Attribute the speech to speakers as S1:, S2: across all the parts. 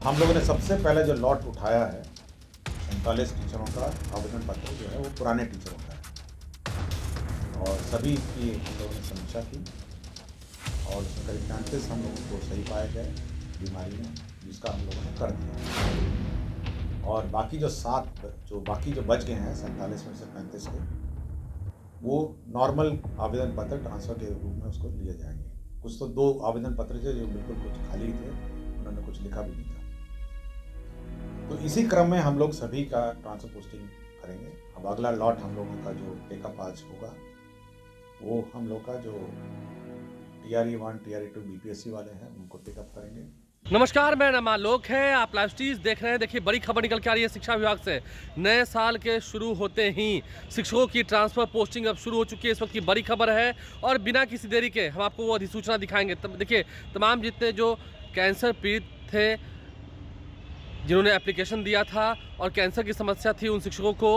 S1: हम लोगों ने सबसे पहले जो लॉट उठाया है 47 टीचरों का आवेदन पत्र जो है वो पुराने टीचरों का है और सभी की हम लोगों ने समीक्षा की और उसमें करीब 35 हम लोगों को सही पाए गए बीमारी में, जिसका हम लोगों ने कर दिया। और बाकी जो बाकी जो बच गए हैं 47 में से 35 के, वो नॉर्मल आवेदन पत्र ट्रांसफ़र के रूप में उसको लिए जाएंगे। कुछ तो 2 आवेदन पत्र थे जो बिल्कुल कुछ खाली थे, उन्होंने कुछ लिखा भी नहीं था। तो इसी क्रम में हम लोग सभी का ट्रांसफर पोस्टिंग करेंगे। अब अगला लॉट हम लोगों का जो टेकअप आज होगा, वो हम लोग का जो TRE 1 TRE 2 BPSC वाले हैं उनको टेकअप करेंगे।
S2: नमस्कार, मैं नाम आलोक है। आप लाइव स्टीज देख रहे हैं। देखिए, बड़ी खबर निकल के आ रही है शिक्षा विभाग से। नए साल के शुरू होते ही शिक्षकों की ट्रांसफर पोस्टिंग अब शुरू हो चुकी है। इस वक्त की बड़ी खबर है और बिना किसी देरी के हम आपको वो अधिसूचना दिखाएंगे। देखिए, तमाम जितने जो कैंसर पीड़ित थे, जिन्होंने एप्लीकेशन दिया था और कैंसर की समस्या थी, उन शिक्षकों को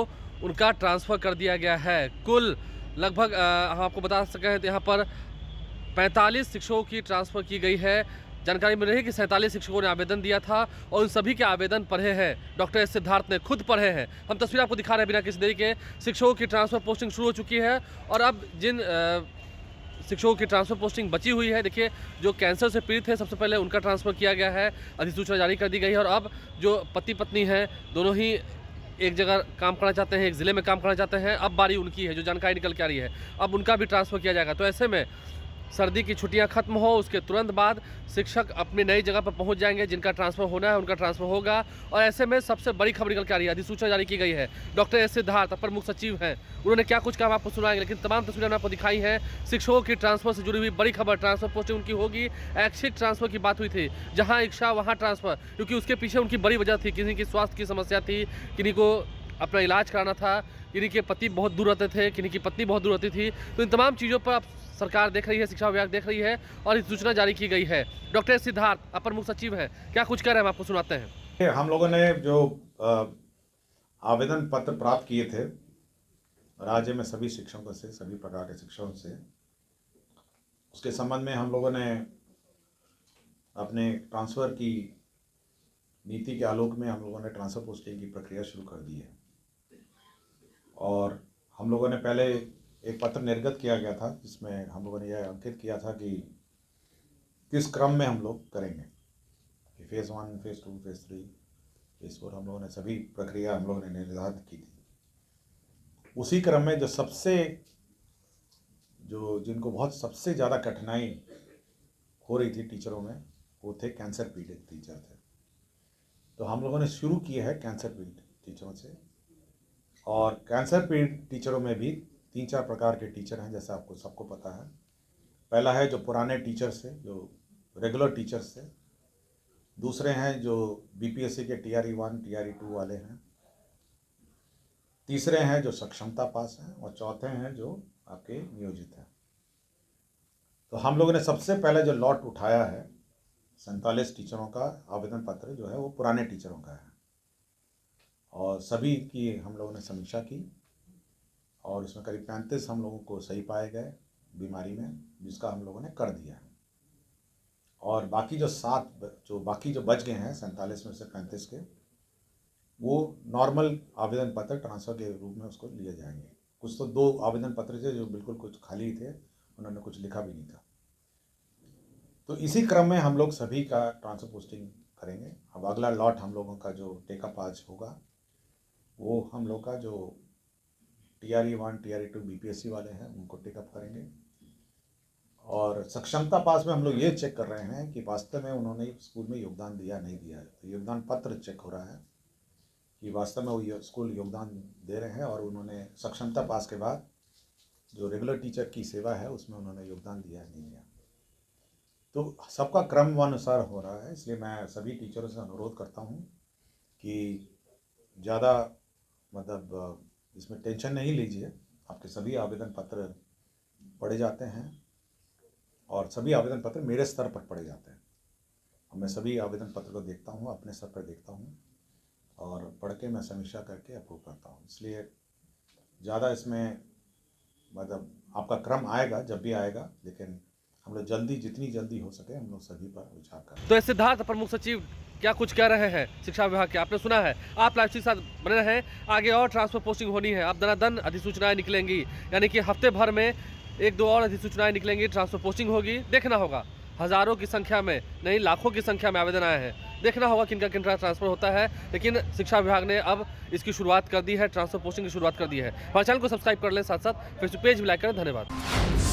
S2: उनका ट्रांसफ़र कर दिया गया है। कुल लगभग हम आपको बता सकें यहाँ पर 45 शिक्षकों की ट्रांसफ़र की गई है। जानकारी मिल रही है कि 47 शिक्षकों ने आवेदन दिया था और उन सभी के आवेदन पढ़े हैं डॉक्टर एस सिद्धार्थ ने खुद पढ़े हैं। हम तस्वीर आपको दिखा रहे हैं बिना किसी देरी के। शिक्षकों की ट्रांसफ़र पोस्टिंग शुरू हो चुकी है और अब जिन शिक्षकों की ट्रांसफ़र पोस्टिंग बची हुई है, देखिए, जो कैंसर से पीड़ित है सबसे पहले उनका ट्रांसफ़र किया गया है, अधिसूचना जारी कर दी गई है। और अब जो पति पत्नी हैं, दोनों ही एक जगह काम करना चाहते हैं, एक ज़िले में काम करना चाहते हैं, अब बारी उनकी है। जो जानकारी निकल के आ रही है, अब उनका भी ट्रांसफ़र किया जाएगा। तो ऐसे में सर्दी की छुट्टियां खत्म हो, उसके तुरंत बाद शिक्षक अपनी नई जगह पर पहुंच जाएंगे। जिनका ट्रांसफ़र होना है उनका ट्रांसफ़र होगा। और ऐसे में सबसे बड़ी खबर निकल के आ रही है, अधिसूचना जारी की गई है। डॉक्टर एस सिद्धार्थ अपर मुख्य सचिव हैं, उन्होंने क्या कुछ काम आपको सुनाएंगे, लेकिन तमाम तस्वीरें मैंने आपको दिखाई हैं। शिक्षकों की ट्रांसफ़र से जुड़ी हुई बड़ी खबर, ट्रांसफ़र पोस्टिंग उनकी होगी। ऐच्छिक ट्रांसफ़र की बात हुई थी, जहाँ इच्छा वहाँ ट्रांसफ़र, क्योंकि उसके पीछे उनकी बड़ी वजह थी। किसी की स्वास्थ्य की समस्या थी, किन्हीं को अपना इलाज कराना था, किन्हीं के पति बहुत दूर रहते थे, किन्हीं की पत्नी बहुत दूर रहती थी। तो इन तमाम चीज़ों पर अब सरकार देख रही है, शिक्षा विभाग देख रही है और इस सूचना जारी की गई है। डॉक्टर सिद्धार्थ अपर मुख्य सचिव हैं, क्या कुछ कह रहे हैं, हम आपको सुनाते हैं।
S1: हम लोगों ने जो आवेदन पत्र प्राप्त किए थे राज्य में सभी शिक्षकों से, सभी प्रकार के शिक्षकों से, उसके संबंध में हम लोगों ने अपने ट्रांसफ़र की नीति के आलोक में हम लोगों ने ट्रांसफ़र पोस्टिंग की प्रक्रिया शुरू कर दी है। और हम लोगों ने पहले एक पत्र निर्गत किया गया था, जिसमें हम लोगों ने यह अंकित किया था कि किस क्रम में हम लोग करेंगे, कि फेज़ 1, फेज़ 2, फेज़ 3, फेज़ 4, हम लोगों ने सभी प्रक्रिया हम लोगों ने निर्धारित की थी। उसी क्रम में जिनको बहुत सबसे ज़्यादा कठिनाई हो रही थी टीचरों में, वो थे कैंसर पीड़ित टीचर थे। तो हम लोगों ने शुरू किया है कैंसर पीड़ित टीचरों से। और कैंसर पीड़ित टीचरों में भी 3-4 प्रकार के टीचर हैं, जैसा आपको सबको पता है। पहला है जो पुराने टीचर्स थे, जो रेगुलर टीचर्स थे। दूसरे हैं जो BPSC के TRE 1 TRE 2 वाले हैं। तीसरे हैं जो सक्षमता पास हैं और चौथे हैं जो आपके नियोजित हैं। तो हम लोगों ने सबसे पहले जो लॉट उठाया है 47 टीचरों का आवेदन पत्र जो है वो पुराने टीचरों का है और सभी की हम लोगों ने समीक्षा की और उसमें करीब 35 हम लोगों को सही पाए गए बीमारी में, जिसका हम लोगों ने कर दिया है। और बाकी जो बच गए हैं 47 में से 35 के, वो नॉर्मल आवेदन पत्र ट्रांसफ़र के रूप में उसको लिए जाएंगे। कुछ तो 2 आवेदन पत्र थे जो बिल्कुल कुछ खाली थे, उन्होंने कुछ लिखा भी नहीं था। तो इसी क्रम में हम लोग सभी का ट्रांसफ़र पोस्टिंग करेंगे। अब अगला लॉट हम लोगों का जो टेकअप आज होगा, वो हम लोग का जो TRE 1 TRE 2 BPSC वाले हैं उनको टेकअप करेंगे। और सक्षमता पास में हम लोग ये चेक कर रहे हैं कि वास्तव में उन्होंने स्कूल में योगदान दिया नहीं दिया है। तो योगदान पत्र चेक हो रहा है कि वास्तव में वो स्कूल योगदान दे रहे हैं और उन्होंने सक्षमता पास के बाद जो रेगुलर टीचर की सेवा है उसमें उन्होंने योगदान दिया नहीं दिया। तो सबका क्रमानुसार हो रहा है, इसलिए मैं सभी टीचरों से अनुरोध करता हूँ कि ज़्यादा इसमें टेंशन नहीं लीजिए। आपके सभी आवेदन पत्र पढ़े जाते हैं और सभी आवेदन पत्र मेरे स्तर पर पढ़े जाते हैं। मैं सभी आवेदन पत्र को देखता हूँ, अपने स्तर पर देखता हूँ और पढ़ के मैं समीक्षा करके अप्रूव करता हूँ। इसलिए ज़्यादा इसमें आपका क्रम आएगा जब भी आएगा, लेकिन हम लोग जल्दी, जितनी जल्दी हो सके हम लोग सभी पर विचार करें।
S2: तो सिद्धार्थ प्रमुख सचिव क्या कुछ कह रहे हैं शिक्षा विभाग के, आपने सुना है। आप लाइव के साथ बने रहें, आगे और ट्रांसफर पोस्टिंग होनी है, अब दनादन अधिसूचनाएं निकलेंगी, यानी कि हफ्ते भर में 1-2 और अधिसूचनाएं निकलेंगी, ट्रांसफर पोस्टिंग होगी। देखना होगा, हज़ारों की संख्या में नहीं लाखों की संख्या में आवेदन आए हैं, देखना होगा किनका किनका ट्रांसफर होता है। लेकिन शिक्षा विभाग ने अब इसकी शुरुआत कर दी है, ट्रांसफर पोस्टिंग की शुरुआत कर दी है। हमारे चैनल को सब्सक्राइब कर लें, साथ साथ फेसबुक पेज भी लाइक करें। धन्यवाद।